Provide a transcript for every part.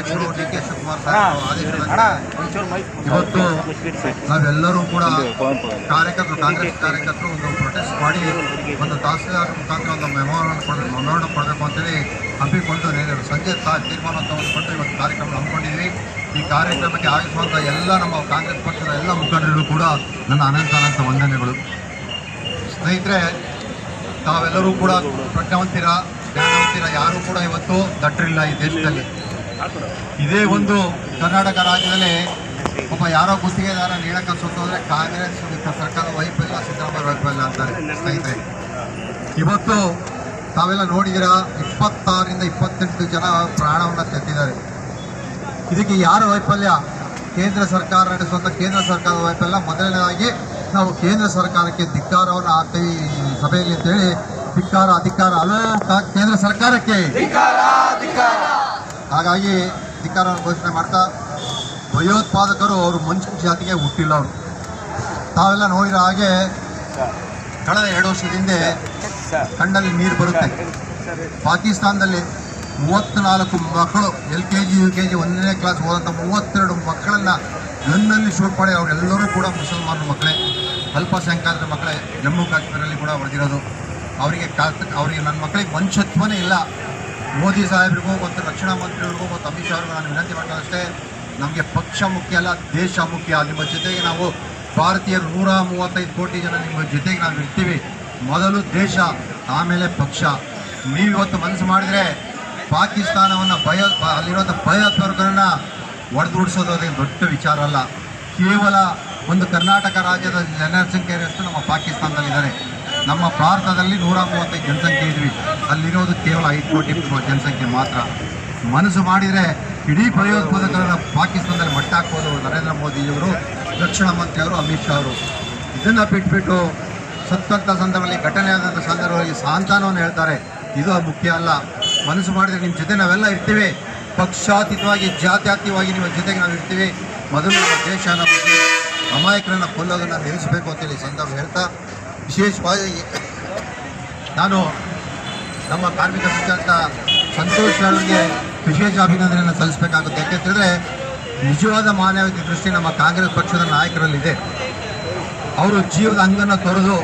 ಅಧ್ಯಕ್ಷರು D K Shivakumar Saheb ಆದೇಶದಂತೆ ಇವತ್ತು ನಾವೆಲ್ಲರೂ ಕೂಡ ಕಾರ್ಯಕರ್ತರು, ಕಾಂಗ್ರೆಸ್ ಕಾರ್ಯಕರ್ತರು ಒಂದು ಪ್ರೊಟೆಸ್ಟ್ ಮಾಡಿ ಒಂದು ತಹಸೀಲ್ದಾರ್ ಮುಖಾಂತರ ಒಂದು ಮೆಮೊರಂಡಮ್ ಕೊಡಬೇಕು ಅಂತೇಳಿ ಹಮ್ಮಿಕೊಂಡು ಸಂಜೆ ತೀರ್ಮಾನ ತೆಗೆದುಕೊಂಡು ಇವತ್ತು ಕಾರ್ಯಕ್ರಮ ಹಮ್ಮಿಕೊಂಡಿದ್ವಿ. ಈ ಕಾರ್ಯಕ್ರಮಕ್ಕೆ ಆಗಮಿಸುವಂಥ ಎಲ್ಲ ನಮ್ಮ ಕಾಂಗ್ರೆಸ್ ಪಕ್ಷದ ಎಲ್ಲ ಮುಖಂಡರಿಗೂ ಕೂಡ ನನ್ನ ಅನಂತ ವಂದನೆಗಳು. ಸ್ನೇಹಿತರೆ, ತಾವೆಲ್ಲರೂ ಕೂಡ ಪ್ರಜ್ಞಾವಂತಿರ, ಜ್ಞಾನವಂತಿರ, ಯಾರೂ ಕೂಡ ಇವತ್ತು ದಟ್ಟರಿಲ್ಲ ಈ ದೇಶದಲ್ಲಿ. ಇದೇ ಒಂದು ಕರ್ನಾಟಕ ರಾಜ್ಯದಲ್ಲಿ ಒಬ್ಬ ಯಾರೋ ಗುತ್ತಿಗೆದಾರ ನೀಡಕ್ಕೆ ಸುತ್ತೋದ್ರೆ ಕಾಂಗ್ರೆಸ್ ಸರ್ಕಾರದ ವೈಫಲ್ಯ, ಸಿದ್ದರಾಮಯ್ಯ ವೈಫಲ್ಯ ಅಂತಾರೆ. ಸ್ನೇಹಿತರೆ, ಇವತ್ತು ತಾವೆಲ್ಲ ನೋಡಿದ್ದೀರಾ, 26ರಿಂದ 28 ಜನ ಪ್ರಾಣವನ್ನು ತೆತ್ತಿದ್ದಾರೆ. ಇದಕ್ಕೆ ಯಾರ ವೈಫಲ್ಯ? ಕೇಂದ್ರ ಸರ್ಕಾರ ನಡೆಸುವಂಥ ಕೇಂದ್ರ ಸರ್ಕಾರದ ವೈಫಲ್ಯ. ಮೊದಲನೇದಾಗಿ ನಾವು ಕೇಂದ್ರ ಸರ್ಕಾರಕ್ಕೆ ಧಿಕ್ಕಾರವನ್ನು ಹಾಕ್ತೀವಿ ಸಭೆಯಲ್ಲಿ ಅಂತೇಳಿ. ಅಧಿಕಾರ ಅಲೋ ಕೇಂದ್ರ ಸರ್ಕಾರಕ್ಕೆ. ಹಾಗಾಗಿ ಧಿಕ್ಕಾರವನ್ನು ಘೋಷಣೆ ಮಾಡ್ತಾ, ಭಯೋತ್ಪಾದಕರು ಅವರು ಮನುಷ್ಯ ಜಾತಿಗೆ ಹುಟ್ಟಿಲ್ಲ. ಅವರು ತಾವೆಲ್ಲ ನೋಡಿರೋ ಹಾಗೆ ಕಳೆದ 2 ವರ್ಷದ ಹಿಂದೆ ಕಣ್ಣಲ್ಲಿ ನೀರು ಬರುತ್ತೆ. ಪಾಕಿಸ್ತಾನದಲ್ಲಿ 34 ಮಕ್ಕಳು LKG UKG 1ನೇ ಕ್ಲಾಸ್ ಹೋದಂಥ 32 ಮಕ್ಕಳನ್ನು ಗನ್ನಲ್ಲಿ ಶೂಟ್ ಮಾಡಿ. ಅವರೆಲ್ಲರೂ ಕೂಡ ಮುಸಲ್ಮಾನ ಮಕ್ಕಳೇ, ಅಲ್ಪಸಂಖ್ಯಾತರ ಮಕ್ಕಳೇ. ಜಮ್ಮು ಕಾಶ್ಮೀರಲ್ಲಿ ಕೂಡ ಹೊಡೆದಿರೋದು. ಅವರಿಗೆ ನನ್ನ ಮಕ್ಕಳಿಗೆ ಮನುಷ್ಯತ್ವನೇ ಇಲ್ಲ. ಮೋದಿ ಸಾಹೇಬ್ರಿಗೂ ಮತ್ತು ರಕ್ಷಣಾ ಮಂತ್ರಿಗಳಿಗೂ ಮತ್ತು ಅಮಿತ್ ಶಾ ಅವ್ರಿಗೂ ನಾನು ವಿನಂತಿ ಮಾಡ್ಕೊಳ್ಳೋಷ್ಟೇ, ನಮಗೆ ಪಕ್ಷ ಮುಖ್ಯ ಅಲ್ಲ, ದೇಶ ಮುಖ್ಯ. ನಿಮ್ಮ ಜೊತೆಗೆ ನಾವು ಭಾರತೀಯರು 135 ಕೋಟಿ ಜನ ನಿಮ್ಮ ಜೊತೆಗೆ ನಾವು ಇರ್ತೀವಿ. ಮೊದಲು ದೇಶ, ಆಮೇಲೆ ಪಕ್ಷ. ನೀವಿವತ್ತು ಮನಸ್ಸು ಮಾಡಿದರೆ ಪಾಕಿಸ್ತಾನವನ್ನು ಅಲ್ಲಿರುವಂಥ ಭಯೋತ್ಪಾದಕರನ್ನು ಹೊಡೆದುಡಿಸೋದು ಅದೇನು ದೊಡ್ಡ ವಿಚಾರ ಅಲ್ಲ. ಕೇವಲ ಒಂದು ಕರ್ನಾಟಕ ರಾಜ್ಯದ ಜನಸಂಖ್ಯೆಯಷ್ಟು ನಮ್ಮ ಪಾಕಿಸ್ತಾನದಲ್ಲಿದ್ದಾರೆ. ನಮ್ಮ ಭಾರತದಲ್ಲಿ 135 ಜನಸಂಖ್ಯೆ ಇದ್ವಿ, ಅಲ್ಲಿರೋದು ಕೇವಲ 5 ಕೋಟಿ ಜನಸಂಖ್ಯೆ ಮಾತ್ರ. ಮನಸ್ಸು ಮಾಡಿದರೆ ಇಡೀ ಭಯೋತ್ಪಾದಕರನ್ನು ಪಾಕಿಸ್ತಾನದಲ್ಲಿ ಮಟ್ಟ ಹಾಕ್ಬೋದು ನರೇಂದ್ರ ಮೋದಿಯವರು, ರಕ್ಷಣಾ ಮಂತ್ರಿಯವರು, ಅಮಿತ್ ಶಾ ಅವರು. ಇದನ್ನು ಬಿಟ್ಬಿಟ್ಟು ಸತ್ತಂಥ ಸಂದರ್ಭದಲ್ಲಿ, ಘಟನೆ ಆದಂಥ ಸಂದರ್ಭದಲ್ಲಿ ಸಾಂತ್ವನವನ್ನು ಹೇಳ್ತಾರೆ. ಇದು ಮುಖ್ಯ ಅಲ್ಲ. ಮನಸ್ಸು ಮಾಡಿದರೆ ನಿಮ್ಮ ಜೊತೆ ನಾವೆಲ್ಲ ಇರ್ತೀವಿ. ಪಕ್ಷಾತೀತವಾಗಿ, ಜಾತ್ಯತೀತವಾಗಿ ನಿಮ್ಮ ಜೊತೆಗೆ ನಾವು ಇರ್ತೀವಿ. ಮೊದಲು ನಮ್ಮ ದೇಶ, ನಮ್ಮ ಅಮಾಯಕರನ್ನು ಕೊಲ್ಲೋದನ್ನು ನಿಲ್ಲಿಸಬೇಕು ಅಂತೇಳಿ ಸಂದರ್ಭ ಹೇಳ್ತಾ, ವಿಶೇಷವಾಗಿ ನಾನು ನಮ್ಮ ಕಾರ್ಮಿಕ ಸಚಿವ ಸಂತೋಷ್ ಅವರಿಗೆ ವಿಶೇಷ ಅಭಿನಂದನೆಯನ್ನು ಸಲ್ಲಿಸಬೇಕಾಗುತ್ತೆ. ಯಾಕೆಂತಂದರೆ ನಿಜವಾದ ಮಾನವೀಯತೆ ದೃಷ್ಟಿ ನಮ್ಮ ಕಾಂಗ್ರೆಸ್ ಪಕ್ಷದ ನಾಯಕರಲ್ಲಿದೆ. ಅವರು ಜೀವದ ಹಂಗನ್ನು ತೊರೆದು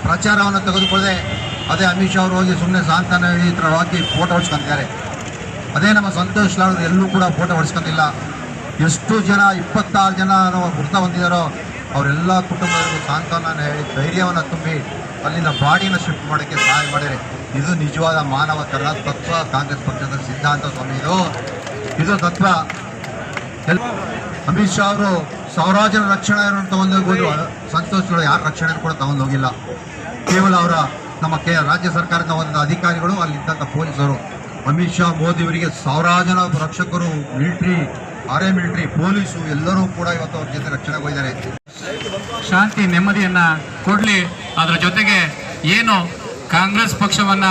ಪ್ರಚಾರವನ್ನು ತೆಗೆದುಕೊಳ್ಳದೆ, ಅದೇ ಅಮಿತ್ ಶಾ ಅವರು ಹೋಗಿ ಸುಮ್ಮನೆ ಸಾಂತ್ವನ ಹೇಳಿ ಈ ಥರ ಹಾಕಿ ಫೋಟೋ ಹೊಡ್ಸ್ಕೊತಿದ್ದಾರೆ. ಅದೇ ನಮ್ಮ ಸಂತೋಷ್ ಲಾಲ್ ಎಲ್ಲೂ ಕೂಡ ಫೋಟೋ ಹೊಡ್ಸ್ಕೊಂಡಿಲ್ಲ. ಎಷ್ಟು ಜನ 26 ಜನ ಮೃತ ಹೊಂದಿದಾರೋ ಅವರೆಲ್ಲ ಕುಟುಂಬದವರಿಗೂ ಸಾಂತ್ವನ ಹೇಳಿ ಧೈರ್ಯವನ್ನು ತುಂಬಿ ಅಲ್ಲಿನ ಬಾಡಿನ ಶಿಫ್ಟ್ ಮಾಡೋಕ್ಕೆ ಸಹಾಯ ಮಾಡಿದರೆ ಇದು ನಿಜವಾದ ಮಾನವ ತತ್ವ. ಕಾಂಗ್ರೆಸ್ ಪಕ್ಷದ ಸಿದ್ಧಾಂತ ಸ್ವಾಮಿ ಇದು ತತ್ವ. ಅಮಿತ್ ಶಾ ಅವರು ಸಾವಿರಾರು ರಕ್ಷಣೆಯನ್ನು ತಗೊಂಡೋಗ್ಬೋದು, ಸಂತೋಷಗಳು ಯಾರ ರಕ್ಷಣೆಯನ್ನು ಕೂಡ ತಗೊಂಡೋಗಿಲ್ಲ. ಕೇವಲ ಅವರ ನಮ್ಮ ರಾಜ್ಯ ಸರ್ಕಾರದ ಒಂದು ಅಧಿಕಾರಿಗಳು, ಅಲ್ಲಿದ್ದಂಥ ಪೊಲೀಸರು. ಅಮಿತ್ ಶಾ ಮೋದಿ ಅವರಿಗೆ ಸಾವಿರಾರು ಜನ ರಕ್ಷಕರು, ಮಿಲಿಟ್ರಿ, ಅರೆ ಮಿಲಿಟ್ರಿ, ಪೊಲೀಸು ಎಲ್ಲರೂ ಕೂಡ ಇವತ್ತು ಅವ್ರ ಜೊತೆ ರಕ್ಷಣೆಗೆ ಹೋಗಿದ್ದಾರೆ. ಶಾಂತಿ ನೆಮ್ಮದಿಯನ್ನ ಕೊಡಲಿ. ಅದರ ಜೊತೆಗೆ ಏನು ಕಾಂಗ್ರೆಸ್ ಪಕ್ಷವನ್ನ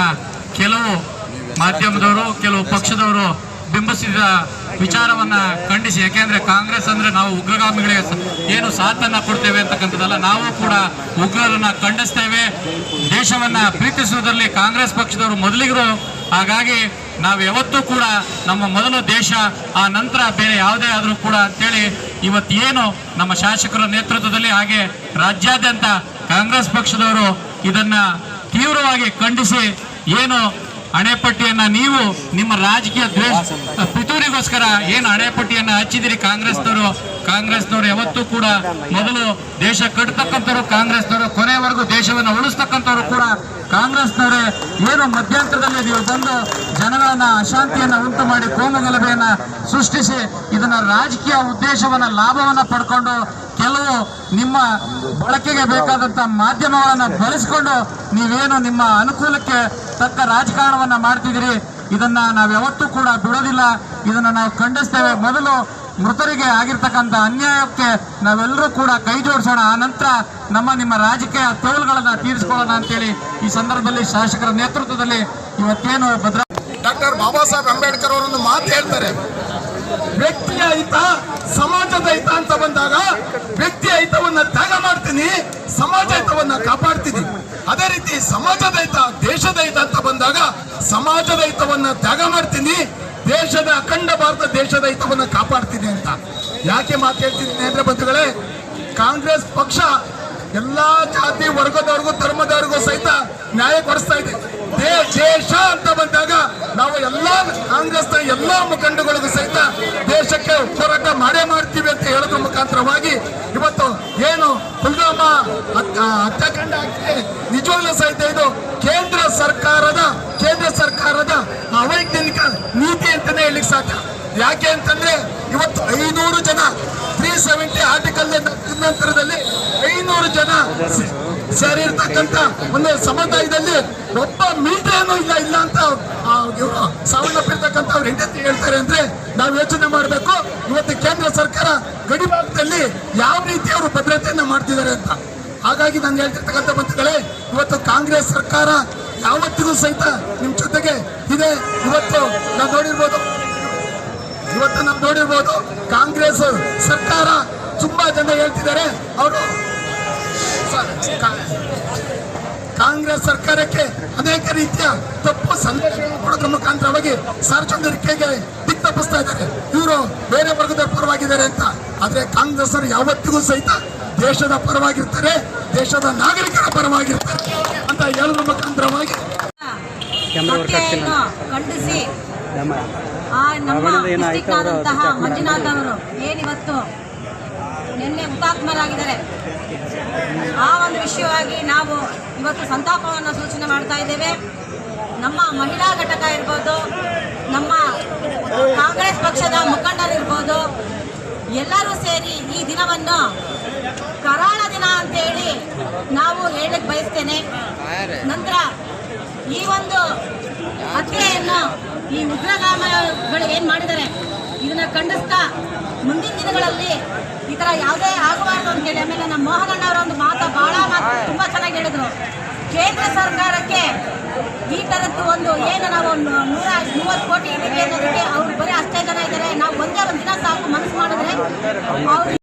ಕೆಲವು ಮಾಧ್ಯಮದವರು, ಕೆಲವು ಪಕ್ಷದವರು ಬಿಂಬಿಸಿದ ವಿಚಾರವನ್ನ ಖಂಡಿಸಿ, ಯಾಕೆಂದ್ರೆ ಕಾಂಗ್ರೆಸ್ ಅಂದ್ರೆ ನಾವು ಉಗ್ರಗಾಮಿಗಳಿಗೆ ಏನು ಸಾಥನ್ನ ಕೊಡ್ತೇವೆ ಅಂತಕ್ಕಂಥದ್ದಲ್ಲ, ನಾವು ಕೂಡ ಉಗ್ರರನ್ನ ಖಂಡಿಸ್ತೇವೆ. ದೇಶವನ್ನ ಪ್ರೀತಿಸುವುದರಲ್ಲಿ ಕಾಂಗ್ರೆಸ್ ಪಕ್ಷದವರು ಮೊದಲಿಗರು. ಹಾಗಾಗಿ ನಾವು ಯಾವತ್ತೂ ಕೂಡ ನಮ್ಮ ಮೊದಲು ದೇಶ, ಆ ನಂತರ ಬೇರೆ ಯಾವುದೇ ಆದರೂ ಕೂಡ ಅಂತೇಳಿ ಇವತ್ತೇನು ನಮ್ಮ ಶಾಸಕರ ನೇತೃತ್ವದಲ್ಲಿ ಹಾಗೆ ರಾಜ್ಯಾದ್ಯಂತ ಕಾಂಗ್ರೆಸ್ ಪಕ್ಷದವರು ಇದನ್ನ ತೀವ್ರವಾಗಿ ಖಂಡಿಸಿ, ಏನು ಹಣೆಪಟ್ಟಿಯನ್ನ ನೀವು ನಿಮ್ಮ ರಾಜಕೀಯ ಪಿತೂರಿಗೋಸ್ಕರ ಏನು ಹಣೆಪಟ್ಟಿಯನ್ನ ಹಚ್ಚಿದಿರಿ ಕಾಂಗ್ರೆಸ್ನವರು ಯಾವತ್ತೂ ಕೂಡ ಮೊದಲು ದೇಶ ಕಟ್ಟತಕ್ಕಂಥವ್ರು ಕಾಂಗ್ರೆಸ್ನವರು, ಕೊನೆಯವರೆಗೂ ದೇಶವನ್ನು ಉಳಿಸ್ತಕ್ಕಂಥವ್ರು ಕೂಡ ಕಾಂಗ್ರೆಸ್ನವರೇ. ಏನು ಮಧ್ಯಂತರದಲ್ಲಿ ನೀವು ಬಂದು ಜನಗಳನ್ನ ಅಶಾಂತಿಯನ್ನ ಉಂಟು ಮಾಡಿ ಕೋಮುಗಲಭೆಯನ್ನ ಸೃಷ್ಟಿಸಿ ಇದನ್ನ ರಾಜಕೀಯ ಉದ್ದೇಶವನ್ನ, ಲಾಭವನ್ನ ಪಡ್ಕೊಂಡು ಕೆಲವು ನಿಮ್ಮ ಬಳಕೆಗೆ ಬೇಕಾದಂತ ಮಾಧ್ಯಮಗಳನ್ನ ಬಳಸಿಕೊಂಡು ನೀವೇನು ನಿಮ್ಮ ಅನುಕೂಲಕ್ಕೆ ತಕ್ಕ ರಾಜಕಾರಣವನ್ನ ಮಾಡ್ತಿದ್ದೀರಿ, ಇದನ್ನ ನಾವು ಯಾವತ್ತೂ ಕೂಡ ಬಿಡೋದಿಲ್ಲ. ಇದನ್ನ ನಾವು ಖಂಡಿಸ್ತೇವೆ. ಮೊದಲು ಮೃತರಿಗೆ ಆಗಿರ್ತಕ್ಕಂಥ ಅನ್ಯಾಯಕ್ಕೆ ನಾವೆಲ್ಲರೂ ಕೂಡ ಕೈ ಜೋಡಿಸೋಣ, ಆ ನಂತರ ನಿಮ್ಮ ರಾಜಕೀಯ ತೋಳುಗಳನ್ನ ತೀರಿಸಿಕೊಳ್ಳೋಣ ಅಂತೇಳಿ ಈ ಸಂದರ್ಭದಲ್ಲಿ ಶಾಸಕರ ನೇತೃತ್ವದಲ್ಲಿ ಇವತ್ತೇನು ಡಾಕ್ಟರ್ ಬಾಬಾ ಸಾಹೇಬ್ ಅಂಬೇಡ್ಕರ್ ಅವರೊಂದು ಮಾತು ಹೇಳ್ತಾರೆ, ವ್ಯಕ್ತಿಯ ಹಿತ ಸಮಾಜದ ಹಿತ ಅಂತ ಬಂದಾಗ ವ್ಯಕ್ತಿಯ ಹಿತವನ್ನ ತ್ಯಾಗ ಮಾಡ್ತೀನಿ, ಸಮಾಜ ಹಿತವನ್ನ ಕಾಪಾಡ್ತೀನಿ. ಅದೇ ರೀತಿ ಸಮಾಜದ ಹಿತ, ದೇಶದ ಹಿತ ಅಂತ ಬಂದಾಗ ಸಮಾಜದ ಹಿತವನ್ನ ತ್ಯಾಗ ಮಾಡ್ತೀನಿ, ದೇಶದ ಅಖಂಡ ಭಾರತ ದೇಶದ ಹಿತವನ್ನು ಕಾಪಾಡ್ತೀನಿ ಅಂತ. ಯಾಕೆ ಮಾತು ಹೇಳ್ತಿದ್ದೀನಿ ಅಂದ್ರೆ ಬಂಧುಗಳೇ, ಕಾಂಗ್ರೆಸ್ ಪಕ್ಷ ಎಲ್ಲಾ ಜಾತಿ ವರ್ಗದವ್ರಿಗೂ ಧರ್ಮದವ್ರಿಗೂ ಸಹಿತ ನ್ಯಾಯ ಕೊಡಿಸ್ತಾ ಇದೆ. ದೇಶ ಅಂತ ಬಂದಾಗ ನಾವು ಎಲ್ಲಾ ಕಾಂಗ್ರೆಸ್ನ ಎಲ್ಲಾ ಮುಖಂಡಗಳಿಗೂ ಸಹಿತ ದೇಶಕ್ಕೆ ಹೋರಾಟ ಮಾಡೇ ಮಾಡ್ತೀವಿ ಅಂತ ಹೇಳೋದ್ರ ಮುಖಾಂತರವಾಗಿ ಇವತ್ತು ಏನು ಪುಲ್ವಾಮಾ ಹತ್ಯಾಕಾಂಡ ಆಗಿದೆ, ನಿಜವಾಗ್ಲೂ ಸಹಿತ ಇದು ಕೇಂದ್ರ ಸರ್ಕಾರದ ಅವೈಜ್ಞಾನಿಕ ನೀತಿ ಅಂತಾನೆ ಹೇಳಿಕ್ ಸಾಧ್ಯ. ಯಾಕೆ ಅಂತಂದ್ರೆ ಇವತ್ತು 500 ಜನ 370 ಆರ್ಟಿಕಲ್ ನಂತರದಲ್ಲಿ 500 ಜನ ಸೇರಿರ್ತಕ್ಕಂಥ ಒಂದು ಸಮುದಾಯದಲ್ಲಿ ಒಬ್ಬ ಮಿಲಿಟರಿನೂ ಇಲ್ಲ ಅಂತ ಇವರು ಸಾವನ್ನಪ್ಪಿರ್ತಕ್ಕಂಥ ಅವ್ರು ಹೆಂಡತಿ ಹೇಳ್ತಾರೆ ಅಂದ್ರೆ ನಾವು ಯೋಚನೆ ಮಾಡಬೇಕು. ಇವತ್ತು ಕೇಂದ್ರ ಸರ್ಕಾರ ಗಡಿ ಭಾಗದಲ್ಲಿ ಯಾವ ರೀತಿ ಅವರು ಭದ್ರತೆಯನ್ನ ಮಾಡ್ತಿದ್ದಾರೆ ಅಂತ. ಹಾಗಾಗಿ ನಾನು ಹೇಳ್ತಿರ್ತಕ್ಕಂಥ ಬಂಧುಗಳೇ, ಇವತ್ತು ಕಾಂಗ್ರೆಸ್ ಸರ್ಕಾರ ಯಾವತ್ತಿಗೂ ಸಹಿತ ನಿಮ್ ಜೊತೆಗೆ ಇದೆ. ಇವತ್ತು ನಾವು ನೋಡಿರ್ಬೋದು ಕಾಂಗ್ರೆಸ್ ಸರ್ಕಾರ ತುಂಬಾ ಜನ ಹೇಳ್ತಿದ್ದಾರೆ ಅವರು ಕಾಂಗ್ರೆಸ್ ಸರ್ಕಾರಕ್ಕೆ ಅನೇಕ ರೀತಿಯ ತಪ್ಪು ಸಂದೇಶಗಳನ್ನು ಕೊಡೋದ್ರ ಮುಖಾಂತರವಾಗಿ ಸಾರ್ವಜನಿಕರಿಗೆ ದಿಕ್ಕು ತಪ್ಪಿಸ್ತಾ ಇದ್ದಾರೆ, ಇವರು ಬೇರೆ ವರ್ಗದ ಪರವಾಗಿದ್ದಾರೆ ಅಂತ. ಆದ್ರೆ ಕಾಂಗ್ರೆಸ್ ಯಾವತ್ತಿಗೂ ಸಹಿತ ದೇಶದ ಪರವಾಗಿರ್ತಾರೆ, ದೇಶದ ನಾಗರಿಕರ ಪರವಾಗಿರ್ತಾರೆ ಅಂತ ಹೇಳೋದ್ರ ಮುಖಾಂತರವಾಗಿ ಖಂಡಿಸಿ ನಮ್ಮ ಡಿಸ್ಟಿಕ್ನಾದಂತಹ ಮಂಜುನಾಥ್ ಅವರು ಏನಿವತ್ತು ನಿನ್ನೆ ಹುತಾತ್ಮರಾಗಿದ್ದಾರೆ, ಆ ಒಂದು ವಿಷಯವಾಗಿ ನಾವು ಇವತ್ತು ಸಂತಾಪವನ್ನು ಸೂಚನೆ ಮಾಡ್ತಾ ಇದ್ದೇವೆ. ನಮ್ಮ ಮಹಿಳಾ ಘಟಕ ಇರ್ಬೋದು, ನಮ್ಮ ಕಾಂಗ್ರೆಸ್ ಪಕ್ಷದ ಮುಖಂಡರಿರ್ಬೋದು, ಎಲ್ಲರೂ ಸೇರಿ ಈ ದಿನವನ್ನು ಕರಾಳ ದಿನ ಅಂತೇಳಿ ನಾವು ಹೇಳಕ್ಕೆ ಬಯಸ್ತೇನೆ. ನಂತರ ಈ ಒಂದು ಹತ್ಯೆಯನ್ನು ಈ ಉಗ್ರಗಾಮಿಗಳು ಏನು ಮಾಡಿದ್ದಾರೆ ಇದನ್ನ ಖಂಡಿಸ್ತಾ ಮುಂದಿನ ದಿನಗಳಲ್ಲಿ ಈ ಥರ ಯಾವುದೇ ಆಗಬಾರ್ದು ಅಂತ ಹೇಳಿ. ಆಮೇಲೆ ನಮ್ಮ ಮೋಹನ್ ಅವರ ಒಂದು ಭಾಳ ಮಾತು ತುಂಬ ಚೆನ್ನಾಗಿ ಹೇಳಿದ್ರು. ಕೇಂದ್ರ ಸರ್ಕಾರಕ್ಕೆ ಈ ಥರದ್ದು ಒಂದು ಏನು ನಾವು 130 ಕೋಟಿ ಇದ್ದೀವಿ ಅನ್ನೋದಕ್ಕೆ ಅವ್ರು ಬರೀ ಅಷ್ಟೇ ಜನ ಇದ್ದಾರೆ, ನಾವು ಒಂದೇ ಒಂದು ದಿನ ಸಾಕು ಮನಸ್ಸು ಮಾಡಿದ್ರೆ ಅವ್ರು